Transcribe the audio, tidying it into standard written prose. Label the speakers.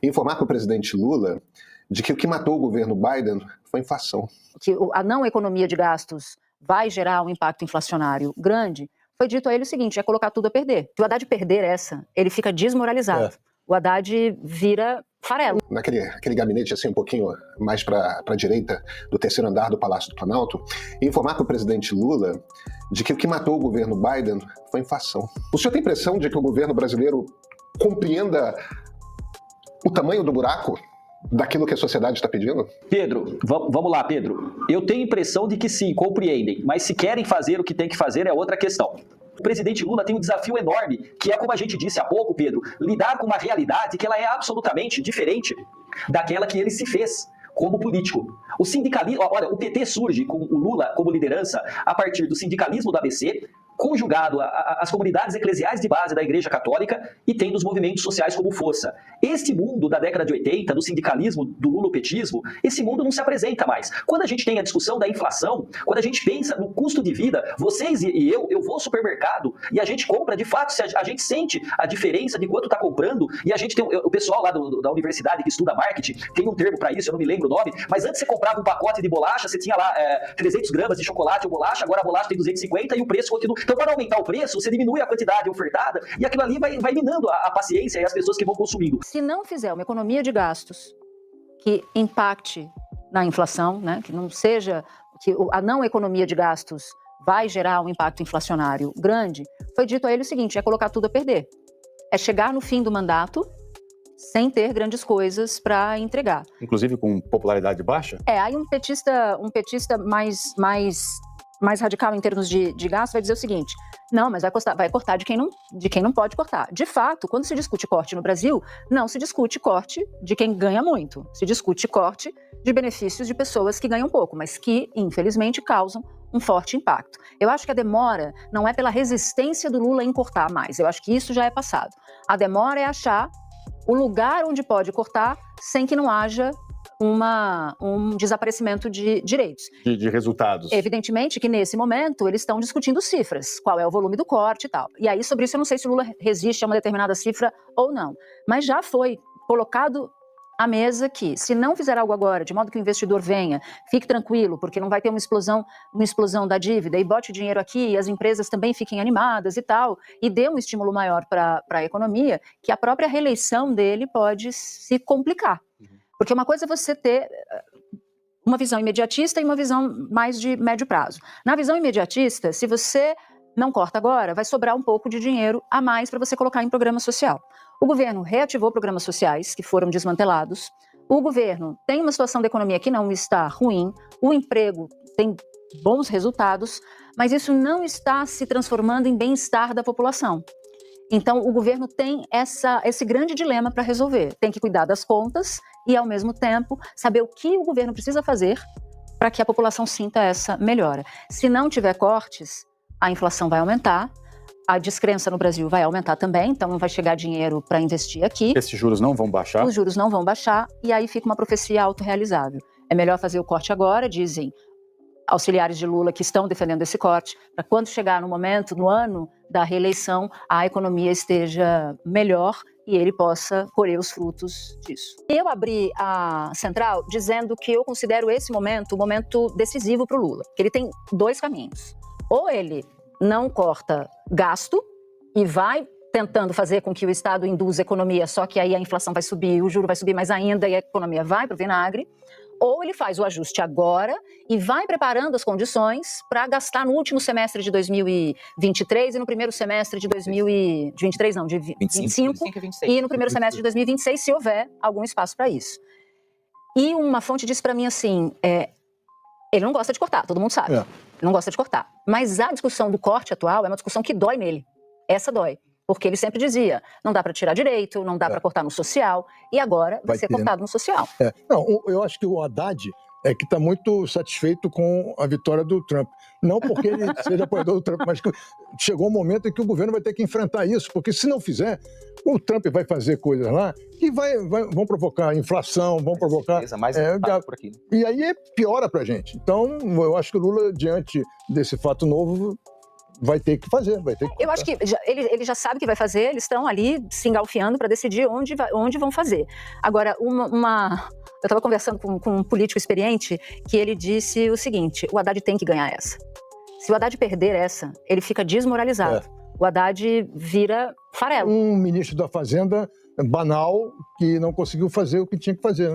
Speaker 1: e informar para o presidente Lula de que o que matou o governo Biden foi a inflação.
Speaker 2: Que a não economia de gastos vai gerar um impacto inflacionário grande, foi dito a ele o seguinte, é colocar tudo a perder. Se o Haddad perder essa, ele fica desmoralizado. O Haddad vira farelo.
Speaker 1: Naquele gabinete assim um pouquinho mais para a direita do terceiro andar do Palácio do Planalto, e informar para o presidente Lula de que o que matou o governo Biden foi a inflação. O senhor tem impressão de que o governo brasileiro compreenda o tamanho do buraco daquilo que a sociedade está pedindo?
Speaker 3: Pedro, vamos lá, Pedro. Eu tenho a impressão de que sim, compreendem, mas se querem fazer o que tem que fazer é outra questão. O presidente Lula tem um desafio enorme, que é, como a gente disse há pouco, Pedro, lidar com uma realidade que ela é absolutamente diferente daquela que ele se fez como político. O sindicalismo, olha, o PT surge com o Lula como liderança a partir do sindicalismo do ABC, conjugado às comunidades eclesiais de base da Igreja Católica e tendo os movimentos sociais como força. Este mundo da década de 80, do sindicalismo, do lulopetismo, esse mundo não se apresenta mais. Quando a gente tem a discussão da inflação, quando a gente pensa no custo de vida, vocês e eu vou ao supermercado e a gente compra, de fato, a gente sente a diferença de quanto está comprando e a gente tem o pessoal lá da universidade que estuda marketing, tem um termo para isso, eu não me lembro o nome, mas antes você comprava um pacote de bolacha, você tinha lá 300 gramas de chocolate ou bolacha, agora a bolacha tem 250 e o preço continua. Então, para aumentar o preço, você diminui a quantidade ofertada e aquilo ali vai minando a paciência e as pessoas que vão consumindo.
Speaker 2: Se não fizer uma economia de gastos que impacte na inflação, né, que não seja, que a não economia de gastos vai gerar um impacto inflacionário grande, foi dito a ele o seguinte, é colocar tudo a perder. É chegar no fim do mandato sem ter grandes coisas para entregar.
Speaker 4: Inclusive com popularidade baixa?
Speaker 2: Aí um petista mais radical em termos de gasto vai dizer o seguinte, não, mas vai cortar de quem não pode cortar. De fato, quando se discute corte no Brasil, não se discute corte de quem ganha muito, se discute corte de benefícios de pessoas que ganham pouco, mas que, infelizmente, causam um forte impacto. Eu acho que a demora não é pela resistência do Lula em cortar mais, eu acho que isso já é passado. A demora é achar o lugar onde pode cortar sem que não haja um desaparecimento de direitos.
Speaker 4: De resultados.
Speaker 2: Evidentemente que nesse momento eles estão discutindo cifras, qual é o volume do corte e tal. E aí sobre isso eu não sei se o Lula resiste a uma determinada cifra ou não. Mas já foi colocado à mesa que se não fizer algo agora, de modo que o investidor venha, fique tranquilo, porque não vai ter uma explosão da dívida e bote dinheiro aqui e as empresas também fiquem animadas e tal, e dê um estímulo maior para a economia, que a própria reeleição dele pode se complicar. Porque uma coisa é você ter uma visão imediatista e uma visão mais de médio prazo. Na visão imediatista, se você não corta agora, vai sobrar um pouco de dinheiro a mais para você colocar em programa social. O governo reativou programas sociais que foram desmantelados. O governo tem uma situação da economia que não está ruim. O emprego tem bons resultados, mas isso não está se transformando em bem-estar da população. Então, o governo tem esse grande dilema para resolver. Tem que cuidar das contas e, ao mesmo tempo, saber o que o governo precisa fazer para que a população sinta essa melhora. Se não tiver cortes, a inflação vai aumentar, a descrença no Brasil vai aumentar também, então não vai chegar dinheiro para investir aqui.
Speaker 4: Esses juros não vão baixar?
Speaker 2: Os juros não vão baixar e aí fica uma profecia autorrealizável. É melhor fazer o corte agora, dizem auxiliares de Lula que estão defendendo esse corte, para quando chegar no momento, no ano da reeleição, a economia esteja melhor e ele possa colher os frutos disso. Eu abri a Central dizendo que eu considero esse momento um momento decisivo para o Lula, que ele tem dois caminhos. Ou ele não corta gasto e vai tentando fazer com que o Estado induza a economia, só que aí a inflação vai subir, o juro vai subir mais ainda e a economia vai para o vinagre. Ou ele faz o ajuste agora e vai preparando as condições para gastar no último semestre de 2023 e no primeiro semestre de 2023, não, de 25 e no primeiro semestre de 2026, se houver algum espaço para isso. E uma fonte disse para mim assim, ele não gosta de cortar, todo mundo sabe, ele não gosta de cortar. Mas a discussão do corte atual é uma discussão que dói nele, essa dói. Porque ele sempre dizia, não dá para tirar direito, não dá para cortar no social, e agora vai ser cortado no social.
Speaker 5: Não, eu acho que o Haddad é que está muito satisfeito com a vitória do Trump. Não porque ele seja apoiador do Trump, mas que chegou um momento em que o governo vai ter que enfrentar isso, porque se não fizer, o Trump vai fazer coisas lá que vão provocar inflação, vão provocar...
Speaker 4: Mais por aqui.
Speaker 5: E aí piora para a gente. Então, eu acho que o Lula, diante desse fato novo, vai ter que fazer, vai ter que
Speaker 2: Eu acho que ele já sabe que vai fazer, eles estão ali se engalfiando para decidir onde vão fazer. Agora, eu estava conversando com um político experiente que ele disse o seguinte: o Haddad tem que ganhar essa. Se o Haddad perder essa, ele fica desmoralizado. O Haddad vira farelo.
Speaker 5: Um ministro da Fazenda banal que não conseguiu fazer o que tinha que fazer, né?